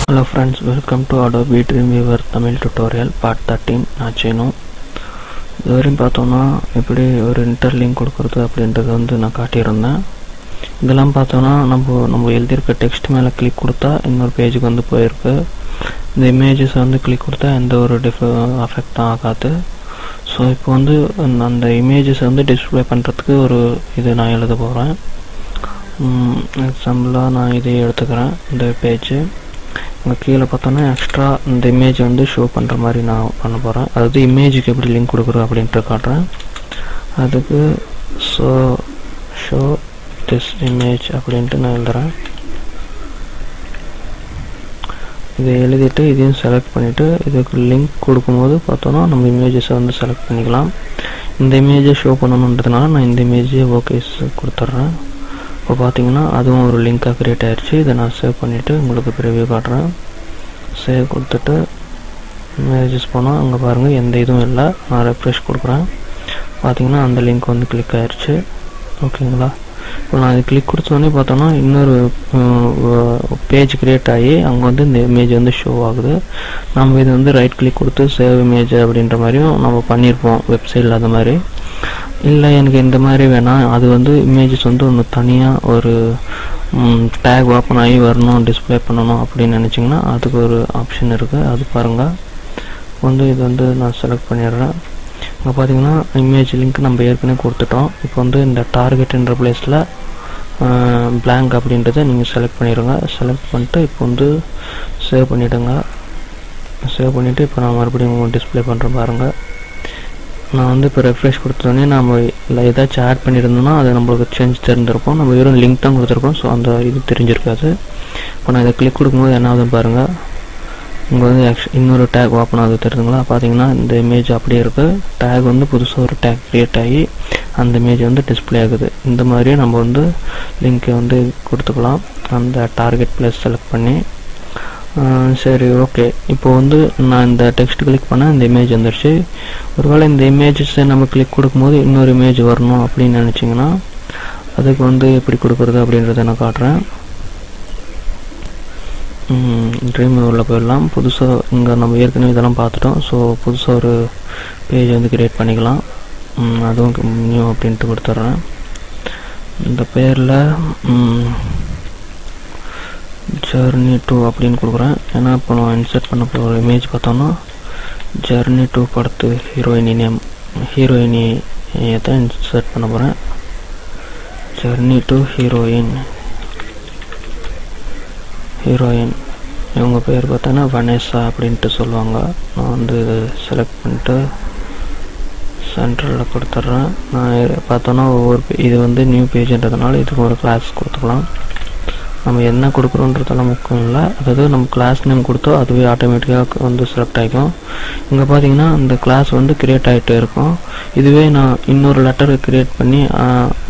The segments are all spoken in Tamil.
Hello friends, welcome to Adobe Dreamweaver Tamil tutorial part 13. நான் சேனு. இதுவரையும் பார்த்தோம்னா எப்படி ஒரு இன்டர்லிங்க் கொடுக்கறது அப்படின்றது வந்து நான் காட்டியிருந்தேன். இதெல்லாம் பார்த்தோம்னா நம்ம எழுதியிருக்க டெக்ஸ்ட் மேலே கிளிக் கொடுத்தா இன்னொரு பேஜுக்கு வந்து போயிருக்கு. இந்த இமேஜஸ் வந்து கிளிக் கொடுத்தா எந்த ஒரு அஃபெக்டும் ஆகாது. ஸோ இப்போ வந்து அந்த இமேஜஸ் வந்து டிஸ்பிளே பண்ணுறதுக்கு ஒரு இது நான் எழுத போகிறேன். எக்ஸாம்பிளாக நான் இதை எடுத்துக்கிறேன். இந்த பேஜு இங்கே கீழே பார்த்தோன்னா எக்ஸ்ட்ரா இந்த இமேஜ் வந்து ஷோ பண்ணுற மாதிரி நான் பண்ண போகிறேன். அதாவது இமேஜுக்கு எப்படி லிங்க் கொடுக்குறோம் அப்படின்ட்டு காட்டுறேன். அதுக்கு ஷோ திஸ் இமேஜ் அப்படின்ட்டு நான் எழுதுகிறேன். இதை எழுதிட்டு இதையும் செலக்ட் பண்ணிவிட்டு இதுக்கு லிங்க் கொடுக்கும்போது பார்த்தோன்னா நம்ம இமேஜஸை வந்து செலக்ட் பண்ணிக்கலாம். இந்த இமேஜை ஷோ பண்ணணுன்றதுனால நான் இந்த இமேஜை ஓகேஸ் கொடுத்துட்றேன். இப்போ பார்த்தீங்கன்னா அதுவும் ஒரு லிங்காக க்ரியேட் ஆகிடுச்சு. இதை நான் சேவ் பண்ணிவிட்டு உங்களுக்கு ப்ரிவ்யூ காட்டுறேன். சேவ் கொடுத்துட்டு இமேஜஸ் போனால் அங்கே பாருங்கள் எந்த இதுவும் இல்லை. நான் ரெஃப்ரெஷ் கொடுக்குறேன். பார்த்தீங்கன்னா அந்த லிங்க் வந்து கிளிக் ஆகிடுச்சு. ஓகேங்களா? இப்போ நான் இது கிளிக் கொடுத்தோடனே பார்த்தோன்னா இன்னொரு பேஜ் க்ரியேட் ஆகி அங்கே வந்து இந்த இமேஜ் வந்து ஷோ ஆகுது. நம்ம இது வந்து ரைட் கிளிக் கொடுத்து சேவ் இமேஜ் அப்படின்ற மாதிரியும் நம்ம பண்ணியிருப்போம் வெப்சைட்டில். அது மாதிரி இல்லை எனக்கு இந்த மாதிரி வேணாம், அது வந்து இமேஜஸ் வந்து ஒன்று தனியாக ஒரு டேக் ஓப்பன் ஆகி வரணும், டிஸ்பிளே பண்ணணும் அப்படின்னு நினச்சிங்கன்னா அதுக்கு ஒரு ஆப்ஷன் இருக்குது. அது பாருங்கள். வந்து இது வந்து நான் செலக்ட் பண்ணிடுறேன். இங்கே பார்த்தீங்கன்னா இமேஜ் லிங்க் நம்ம ஏற்கனவே கொடுத்துட்டோம். இப்போ வந்து இந்த டார்கெட்ன்ற பிளேஸில் blank அப்படின்றத நீங்கள் செலக்ட் பண்ணிடுங்க. செலக்ட் பண்ணிட்டு இப்போ வந்து சேவ் பண்ணிவிடுங்க. சேவ் பண்ணிவிட்டு இப்போ நான் மறுபடியும் டிஸ்பிளே பண்ணுறேன் பாருங்கள். நான் வந்து இப்போ ரெஃப்ரெஷ் கொடுத்தோடனே நம்ம இல்லை ஏதாச்சும் ஆட் பண்ணியிருந்தோம்னா அது நம்மளுக்கு சேஞ்ச் தெரிஞ்சிருக்கும். நம்ம வெறும் லிங்க் தான் கொடுத்துருக்கோம். ஸோ அந்த இது தெரிஞ்சிருக்காது. இப்போ நான் இதை கிளிக் கொடுக்கும்போது என்ன ஆகுதுன்னு பாருங்கள். இங்கே வந்து இன்னொரு டேக் ஓப்பன் ஆகுது தெரியுதுங்களா? பார்த்தீங்கன்னா இந்த இமேஜ் அப்படியே இருக்குது. டேக் வந்து புதுசாக ஒரு டேக் க்ரியேட் ஆகி அந்த இமேஜ் வந்து டிஸ்பிளே ஆகுது. இந்த மாதிரியே நம்ம வந்து லிங்க்கை வந்து கொடுத்துக்கலாம் அந்த டார்கெட் பிளேஸ் செலக்ட் பண்ணி. சரி, ஓகே. இப்போ வந்து நான் இந்த டெக்ஸ்ட் கிளிக் பண்ணேன், இந்த இமேஜ் வந்துடுச்சு. ஒருவேளை இந்த இமேஜஸை நம்ம கிளிக் கொடுக்கும்போது இன்னொரு இமேஜ் வரணும் அப்படின்னு நினச்சிங்கன்னா அதுக்கு வந்து எப்படி கொடுக்குறது அப்படின்றத நான் காட்டுறேன். ட்ரீம்வேவரில் போயிடலாம். புதுசாக இங்கே நம்ம ஏற்கனவே இதெல்லாம் பார்த்துட்டோம். ஸோ புதுசாக ஒரு பேஜ் வந்து க்ரியேட் பண்ணிக்கலாம். அதுவும் நியூ அப்படின்ட்டு கொடுத்துட்றேன். இந்த பேரில் ஜர்னி 2 அப்படின்னு கொடுக்குறேன். ஏன்னா இப்போ நான் இன்சர்ட் பண்ண போகிற இமேஜ் பார்த்தோன்னா ஜர்னி 2 படத்து ஹீரோயினியை தான் இன்சர்ட் பண்ண போகிறேன். Journey 2 heroine. இவங்க பேர் பார்த்தோன்னா வனேசா அப்படின்ட்டு சொல்லுவாங்க. நான் வந்து இதை செலக்ட் பண்ணிட்டு சென்டரில் கொடுத்துட்றேன். நான் பார்த்தோன்னா இது வந்து நியூ பேஜ்ன்றதுனால இதுக்கு ஒரு கிளாஸ் கொடுத்துக்கலாம். நம்ம என்ன கொடுக்குறோன்றதெல்லாம் முக்கியம் இல்லை. அதாவது நம்ம கிளாஸ் நேம் கொடுத்தோ அதுவே ஆட்டோமேட்டிக்காக வந்து செலக்ட் ஆகிக்கும். இங்கே பார்த்தீங்கன்னா இந்த கிளாஸ் வந்து க்ரியேட் ஆகிட்டே இருக்கும். இதுவே நான் இன்னொரு லெட்டர் க்ரியேட் பண்ணி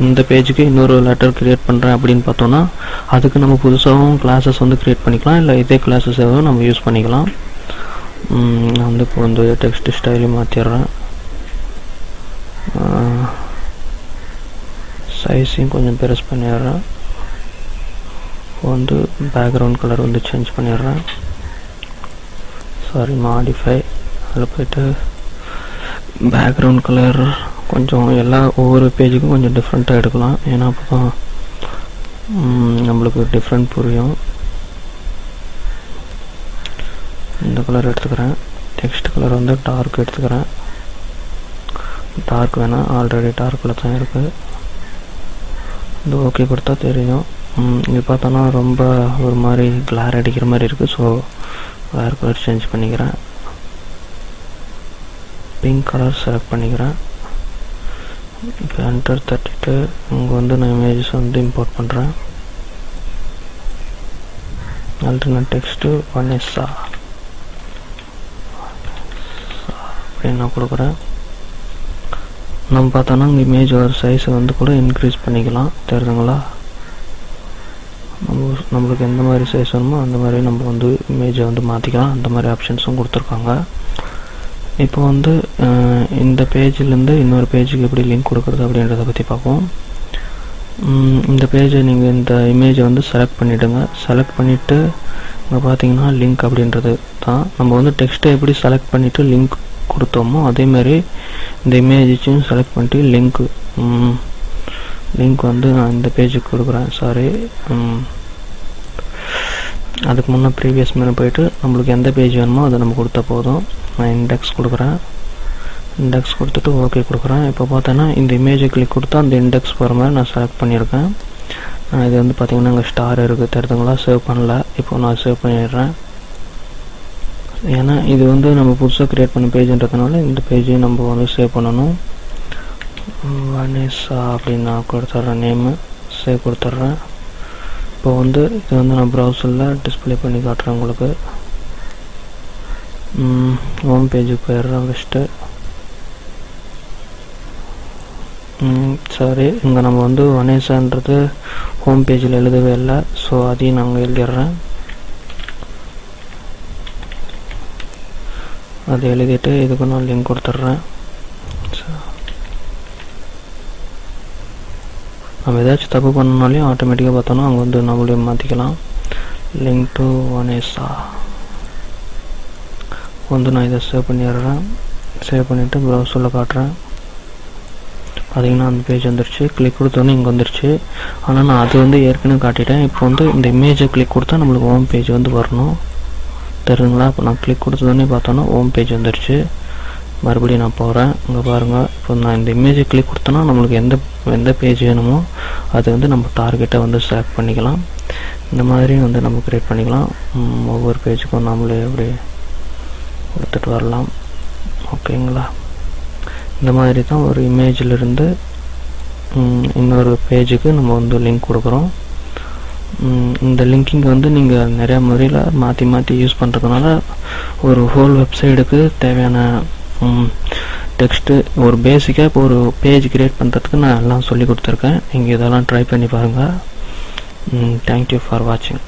இந்த பேஜுக்கு இன்னொரு லெட்டர் க்ரியேட் பண்ணுறேன் அப்படின்னு பார்த்தோன்னா அதுக்கு நம்ம புதுசாகவும் கிளாஸஸ் வந்து க்ரியேட் பண்ணிக்கலாம். இல்லை இதே கிளாஸஸ் எதுவும் நம்ம யூஸ் பண்ணிக்கலாம். நான் வந்து இப்போ வந்து டெக்ஸ்ட் ஸ்டைலையும் மாற்றிடுறேன். சைஸையும் கொஞ்சம் பெருசு பண்ணிடுறேன். வந்து பேக்ரவுண்ட் கலர் வந்து சேஞ்ச் பண்ணிடுறேன். மாடிஃபை அதில் போய்ட்டு பேக்ரவுண்ட் கலர் கொஞ்சம் ஒவ்வொரு பேஜுக்கும் கொஞ்சம் டிஃப்ரெண்ட்டாக எடுக்கலாம். ஏன்னா அப்போ தான் நம்மளுக்கு டிஃப்ரெண்ட் புரியும். இந்த கலர் எடுத்துக்கிறேன். டெக்ஸ்ட் கலர் வந்து டார்க் எடுத்துக்கிறேன். டார்க் வேணால், ஆல்ரெடி டார்க்கில் தான் இருக்குது. இந்த ஓகே கொடுத்தா தெரியும். இது பார்த்தோன்னா ரொம்ப ஒரு மாதிரி கிளார் அடிக்கிற மாதிரி இருக்குது. ஸோ வேறு கலர் சேஞ்ச் பண்ணிக்கிறேன். பிங்க் கலர் செலக்ட் பண்ணிக்கிறேன். இப்போ என்டர் தட்டிட்டு இங்கே வந்து நான் இமேஜஸ் வந்து இம்போர்ட் பண்ணுறேன். ஆல்டர்னேட் டெக்ஸ்ட்டு வனேசா அப்படின்னு நான் கொடுக்குறேன். நம்ம பார்த்தோன்னா இங்கே இமேஜ் ஒரு சைஸை வந்து கூட இன்க்ரீஸ் பண்ணிக்கலாம். தெரியுதுங்களா? நம்மளுக்கு எந்த மாதிரி சைஸ் வேணுமோ அந்த மாதிரி நம்ம வந்து இமேஜை வந்து மாற்றிக்கலாம். அந்த மாதிரி ஆப்ஷன்ஸும் கொடுத்துருக்காங்க. இப்போ வந்து இந்த பேஜிலேருந்து இன்னொரு பேஜுக்கு எப்படி லிங்க் கொடுக்குறது அப்படின்றத பற்றி பார்ப்போம். இந்த பேஜை நீங்கள் இந்த இமேஜை வந்து செலக்ட் பண்ணிவிடுங்க. செலக்ட் பண்ணிவிட்டு இங்கே பார்த்தீங்கன்னா லிங்க் அப்படின்றது தான். நம்ம வந்து டெக்ஸ்ட்டை எப்படி செலக்ட் பண்ணிவிட்டு லிங்க் கொடுத்தோமோ அதேமாதிரி இந்த இமேஜையும் செலக்ட் பண்ணிட்டு லிங்க் வந்து நான் இந்த பேஜுக்கு கொடுக்குறேன். சாரி, அதுக்கு முன்னே ப்ரீவியஸ் மெனு போயிட்டு நம்மளுக்கு எந்த பேஜ் வேணுமோ அதை நம்ம கொடுத்தா போதும். நான் இண்டெக்ஸ் கொடுக்குறேன். இண்டெக்ஸ் கொடுத்துட்டு ஓகே கொடுக்குறேன். இப்போ பார்த்தோன்னா இந்த இமேஜை கிளிக் கொடுத்தா அந்த இண்டெக்ஸ் போகிற மாதிரி நான் செலக்ட் பண்ணியிருக்கேன். இது வந்து பார்த்திங்கன்னா இங்கே ஸ்டார் இருக்குது தெரியுதுங்களா, சேவ் பண்ணல. இப்போ நான் சேவ் பண்ணிடுறேன். ஏன்னா இது வந்து நம்ம புதுசாக க்ரியேட் பண்ண பேஜுன்றதுனால இந்த பேஜையும் நம்ம வந்து சேவ் பண்ணணும். வனேசா அப்படின்னு நான் கொடுத்துட்றேன், நேமு சேவ் கொடுத்துட்றேன். இப்போ வந்து இது வந்து நான் ப்ரௌசரில் டிஸ்பிளே பண்ணி காட்டுறேன் உங்களுக்கு. ஹோம் பேஜுக்கு போயிடுறேன் ஃபஸ்ட்டு. சாரி, இங்கே நம்ம வந்து வனேசான்றது ஹோம் பேஜில் எழுதவே இல்லை. ஸோ அதையும் நாங்கள் எழுதிடுறேன். அதை எழுதிட்டு இதுக்கு நான் லிங்க் கொடுத்துட்றேன். நம்ம ஏதாச்சும் தப்பு பண்ணனாலையும் ஆட்டோமேட்டிக்காக பார்த்தோன்னா அங்கே வந்து நம்மளே மாற்றிக்கலாம். லிங்க் டு வனேசா வந்து நான் இதை சேவ் பண்ணிடுறேன். சேவ் பண்ணிவிட்டு ப்ரௌசரில் காட்டுறேன். பார்த்தீங்கன்னா அந்த பேஜ் வந்துருச்சு. கிளிக் கொடுத்தோன்னே இங்கே வந்துருச்சு. ஆனால் நான் அது வந்து ஏற்கனவே காட்டிட்டேன். இப்போ வந்து இந்த இமேஜை கிளிக் கொடுத்தா நம்மளுக்கு ஹோம் பேஜ் வந்து வரணும் தெரியுதுங்களா. இப்போ நான் கிளிக் கொடுத்தோன்னே பார்த்தோன்னா ஹோம் பேஜ் வந்துருச்சு. மறுபடியும் நான் போகிறேன். இங்கே பாருங்கள், இப்போ நான் இந்த இமேஜை கிளிக் கொடுத்தோன்னா நம்மளுக்கு எந்த பேஜ் வேணுமோ அது வந்து நம்ம டார்கெட்டை வந்து செலக்ட் பண்ணிக்கலாம். இந்த மாதிரி வந்து நம்ம க்ரியேட் பண்ணிக்கலாம். ஒவ்வொரு பேஜுக்கும் நம்மளே அப்படி கொடுத்துட்டு வரலாம். ஓகேங்களா. இந்த மாதிரி தான் ஒரு இமேஜிலிருந்து இன்னொரு பேஜுக்கு நம்ம வந்து லிங்க் கொடுக்குறோம். இந்த லிங்கிங் வந்து நீங்கள் நிறையா முறையில் மாற்றி யூஸ் பண்ணுறதுனால ஒரு ஹோல் வெப்சைட்டுக்கு தேவையான டெக்ஸ்ட்டு ஒரு பேசிக்காக இப்போ ஒரு பேஜ் க்ரியேட் பண்ணுறதுக்கு நான் எல்லாம் சொல்லி கொடுத்துருக்கேன். நீங்கள் இதெல்லாம் ட்ரை பண்ணி பாருங்கள். தேங்க்யூ ஃபார் வாட்சிங்.